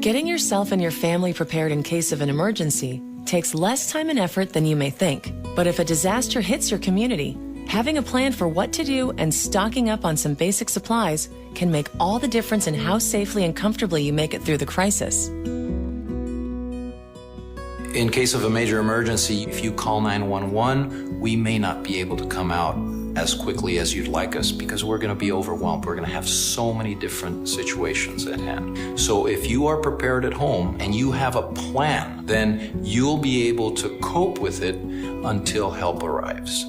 Getting yourself and your family prepared in case of an emergency takes less time and effort than you may think. But if a disaster hits your community, having a plan for what to do and stocking up on some basic supplies can make all the difference in how safely and comfortably you make it through the crisis. In case of a major emergency, if you call 911, we may not be able to come out as quickly as you'd like us because we're going to be overwhelmed. We're going to have so many different situations at hand. So if you are prepared at home and you have a plan, then you'll be able to cope with it until help arrives.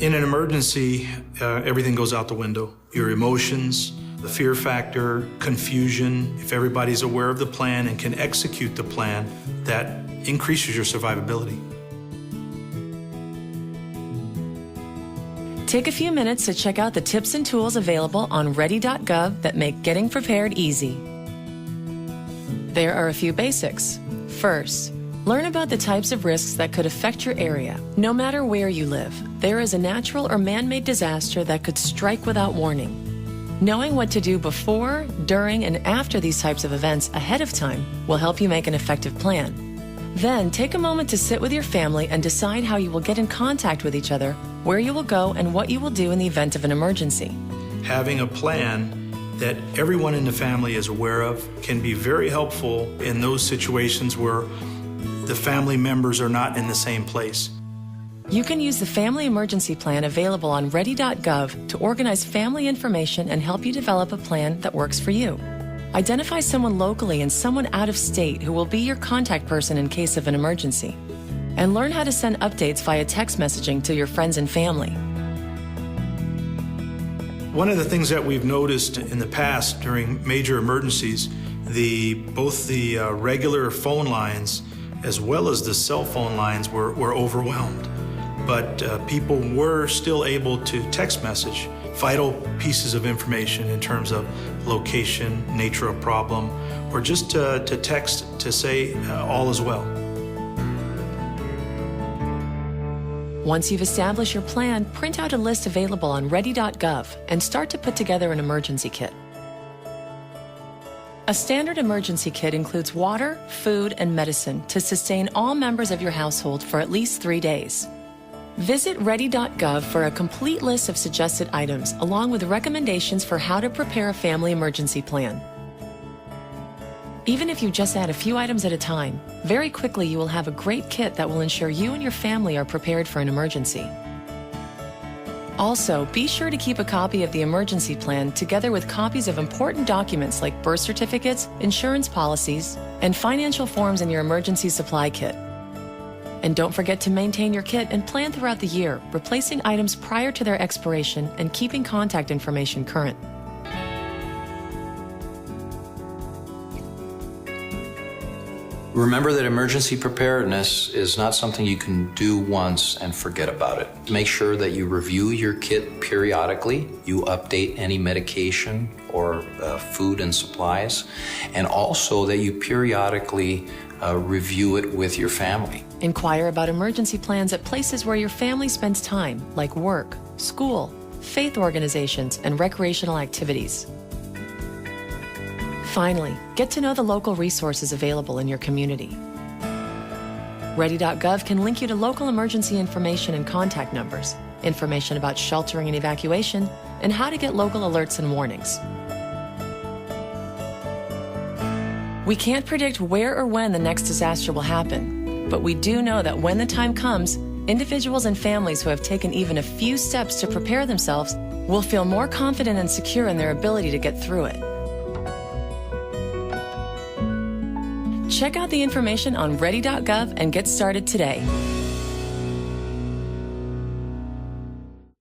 In an emergency, everything goes out the window. Your emotions, the fear factor, confusion. If everybody's aware of the plan and can execute the plan, that increases your survivability. Take a few minutes to check out the tips and tools available on ready.gov that make getting prepared easy. There are a few basics. First, learn about the types of risks that could affect your area. No matter where you live, there is a natural or man-made disaster that could strike without warning. Knowing what to do before, during, and after these types of events ahead of time will help you make an effective plan. Then take a moment to sit with your family and decide how you will get in contact with each other, where you will go, and what you will do in the event of an emergency. Having a plan that everyone in the family is aware of can be very helpful in those situations where the family members are not in the same place. You can use the Family Emergency Plan available on ready.gov to organize family information and help you develop a plan that works for you. Identify someone locally and someone out of state who will be your contact person in case of an emergency. And learn how to send updates via text messaging to your friends and family. One of the things that we've noticed in the past during major emergencies, both the regular phone lines as well as the cell phone lines were overwhelmed. But people were still able to text message vital pieces of information in terms of location, nature of problem, or just to text to say all is well. Once you've established your plan, print out a list available on ready.gov and start to put together an emergency kit. A standard emergency kit includes water, food, and medicine to sustain all members of your household for at least 3 days. Visit ready.gov for a complete list of suggested items, along with recommendations for how to prepare a family emergency plan. Even if you just add a few items at a time, very quickly you will have a great kit that will ensure you and your family are prepared for an emergency. Also, be sure to keep a copy of the emergency plan together with copies of important documents like birth certificates, insurance policies, and financial forms in your emergency supply kit. And don't forget to maintain your kit and plan throughout the year, replacing items prior to their expiration and keeping contact information current. Remember that emergency preparedness is not something you can do once and forget about it. Make sure that you review your kit periodically, you update any medication or food and supplies, and also that you periodically review it with your family. Inquire about emergency plans at places where your family spends time, like work, school, faith organizations, and recreational activities. Finally, get to know the local resources available in your community. Ready.gov can link you to local emergency information and contact numbers, information about sheltering and evacuation, and how to get local alerts and warnings. We can't predict where or when the next disaster will happen, but we do know that when the time comes, individuals and families who have taken even a few steps to prepare themselves will feel more confident and secure in their ability to get through it. Check out the information on ready.gov and get started today.